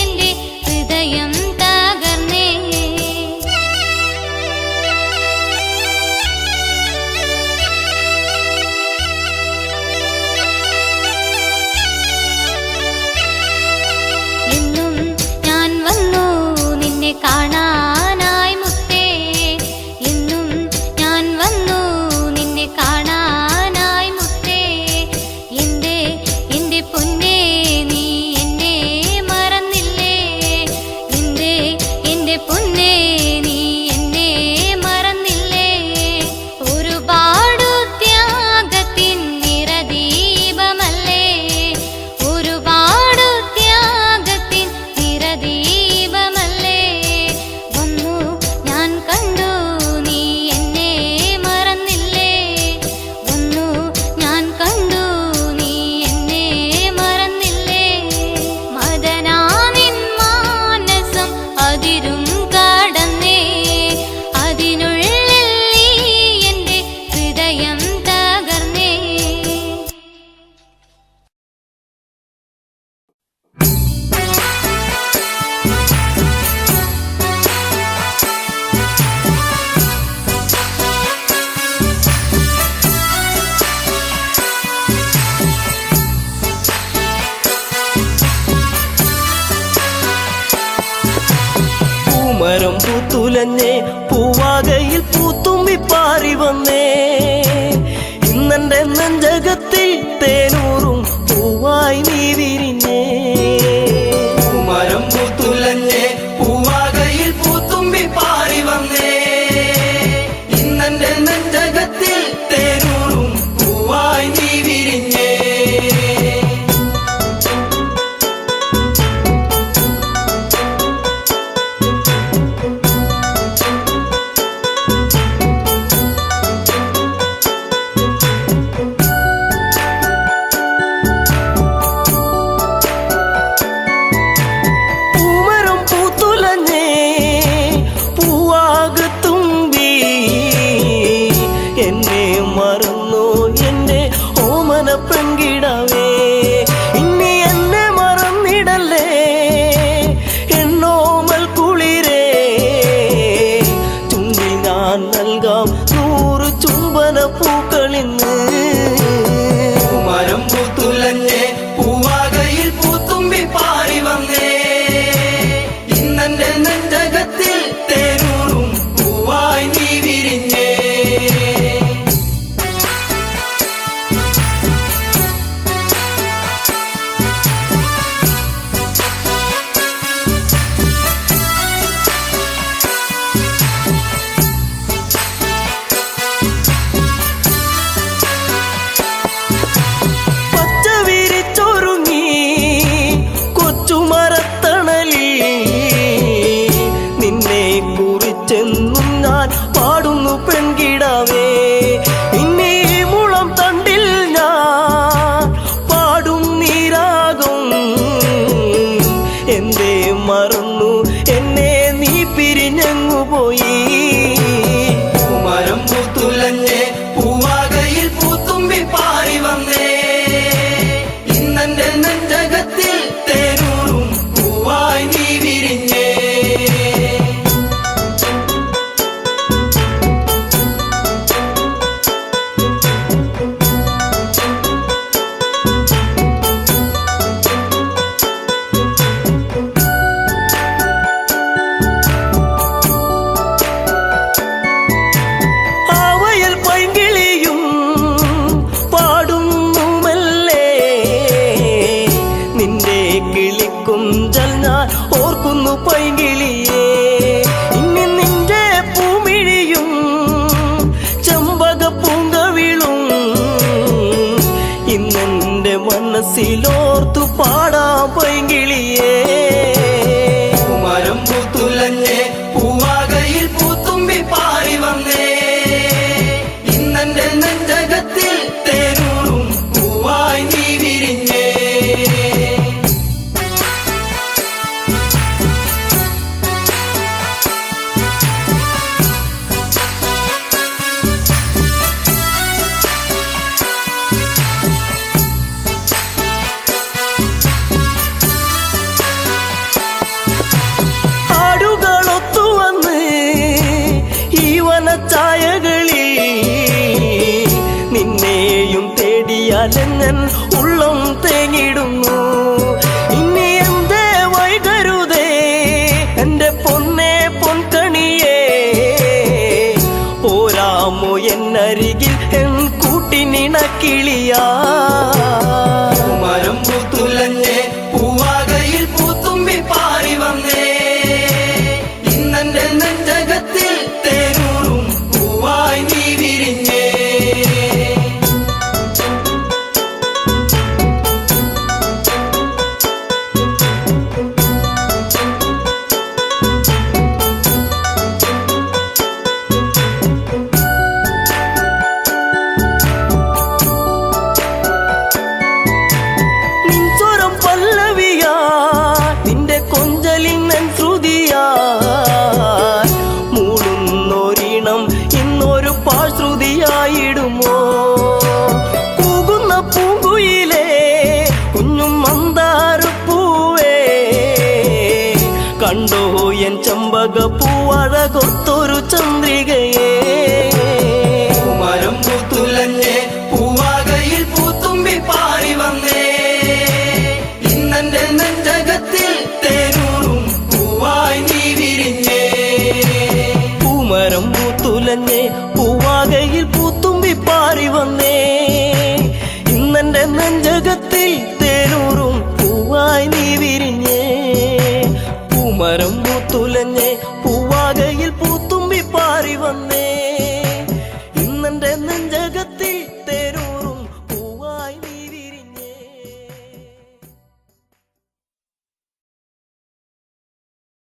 എൻ്റെ ഹൃദയം തകർന്നേ എന്നും ഞാൻ വന്നു നിന്നെ കാണാനായി മുത്തേ എന്നും ഞാൻ വന്നു നിന്നെ കാണാനായി മുത്തേ എന്റെ പൊന്നേ നീ എന്നെ മറന്നില്ലേ എന്റെ പൊന്നേ നീ എന്നെ മറന്നില്ലേ ഒരുപാടു ത്യാഗത്തിൻ നിറദീപമല്ലേ ഒരുപാടു ത്യാഗത്തിൻ നിറദീപമല്ലേ വന്നു ഞാൻ കണ്ടു നീ എന്നെ മറന്നില്ലേ വന്നു ഞാൻ കണ്ടു നീ എന്നെ മറന്നില്ലേ മദനാനിൻ മാനസം അതിരും കടന്നേ അതിനുള്ളിൽ നീ എൻ്റെ ഹൃദയം തകർന്നേ പൂമരം പൂത്തുലഞ്ഞേ പൂവാകയിൽ പൂത്തുമ്പി പാറി വന്നേ ഇന്നെന്റെ നെഞ്ചകത്തിൽ തേനൂറും പൂവായി നീ വിരിഞ്ഞേ പൂമരം പൂത്തുലഞ്ഞേ പൂവാകയിൽ പൂത്തുമ്പി പാറി വന്നേ ഇന്നെന്റെ നെഞ്ചകത്തിൽ തേനൂറും പൂവായി നീ വിരിഞ്ഞേ പൂമരം പൂത്തുലഞ്ഞേ പൂവാകത്തുമ്പി എന്നെ മറന്നു എന്റെ ഓമന പെൺകിടവേ ഇനി എന്നെ മറന്നിടല്ലേ എന്നോമൽ കുളിരേ ചുണ്ടി ഞാൻ നൽകാം 100 ചുംബന പൂക്കളിന്ന് പൂമരം പൂത്തുലഞ്ഞേ പൂവാകയിൽ പൂത്തുമ്പി പാറി വന്നേ ഇന്നെന്റെ നെഞ്ചകത്തിൽ തേനൂറും പൂവായി നീ വിരിഞ്ഞേ പാടുന്നു പെൺകിടാവേ. ഇന്നീ മുളം തണ്ടിൽ ഞാൻ പാടും നീരാകും. എന്തേ മറന്നു എന്നെ നീ പിരിഞ്ഞങ്ങു പോയി. പൂമരം പൂത്തുലഞ്ഞേ പൂവാകയിൽ പൂത്തുമ്പി പാറി വന്നേ. ഇന്നെന്റെ നെഞ്ചകത്തിൽ തേനൂറും പൂവായി നീ വിരിഞ്ഞേ. ആവയൽ പൈങ്കിളിയും പാടുന്നു മെല്ലെ. നിന്റെ കിളിക്കുഞ്ചൽ ഞാൻ ഓർക്കുന്നു പൈങ്കിളിയേ. ഇനി നിന്റെ പൂമിഴിയും ചെമ്പക പൂങ്കവിളും ഇന്നെന്റെ മനസ്സിലോർത്തു പാടാം പൈങ്കിളിയേ. പൂമരം പൂത്തുലഞ്ഞേ പൂവാകയിൽ പൂത്തുമ്പി പാറി വന്നേ. ഇന്നെന്റെ നെഞ്ചകത്തിൽ തേനൂറും പൂവായി നീ വിരിഞ്ഞേ. ആടുകളൊത്തുവന്ന് ഈ വനച്ചായകളിൽ നിന്നെയും തേടിയാലെങ്ങൻ ഉള്ളം തേങ്ങിടുന്നു. ഇനി എന്തേ വൈകരുതേ എന്റെ പൊന്നേ പൊൻകണിയേ. പോരാമോ എന്നരികിൽ എൻ കൂട്ടിനിണക്കിളിയാ. പൂമരം പൂത്തുലഞ്ഞേ പൂവാകയിൽ പൂത്തുമ്പി പാറി വന്നേ. ഇന്നെന്റെ നെഞ്ചകത്തിൽ തേനൂറും പൂവായി നീ വിരിഞ്ഞേ. നിൻ സ്വരം പല്ലവിയാ, നിന്റെ കൊഞ്ചലിൻ നൻ ശ്രുതിയാ. മൂളുന്നൊരീണം ഇന്നൊരു പാശ്രുതിയായിടുമോ. കൂകുന്ന പൂങ്കുയിലേ കുഞ്ഞും മന്ദാരപ്പൂവേ. കണ്ടോ എൻ ചെമ്പക പൂവഴകൊത്തൊരു ചന്ദ്രികയേ. പൂമരം പൂത്തുലഞ്ഞേ പൂവാകയിൽ പൂത്തുമ്പി പാറി വന്നേ. ഇന്നെന്റെ നെഞ്ചകത്തിൽ തേനൂറും പൂവായി നീ വിരിഞ്ഞേ. പൂമരം പൂത്തുലഞ്ഞേ പൂവാകയിൽ പൂത്തുമ്പി പാറി വന്നേ. ഇന്നെന്റെ നെഞ്ചകത്തിൽ തേനൂറും പൂവായി നീ വിരിഞ്ഞേ. പൂമരം പൂത്തുലഞ്ഞേ പൂവാകയിൽ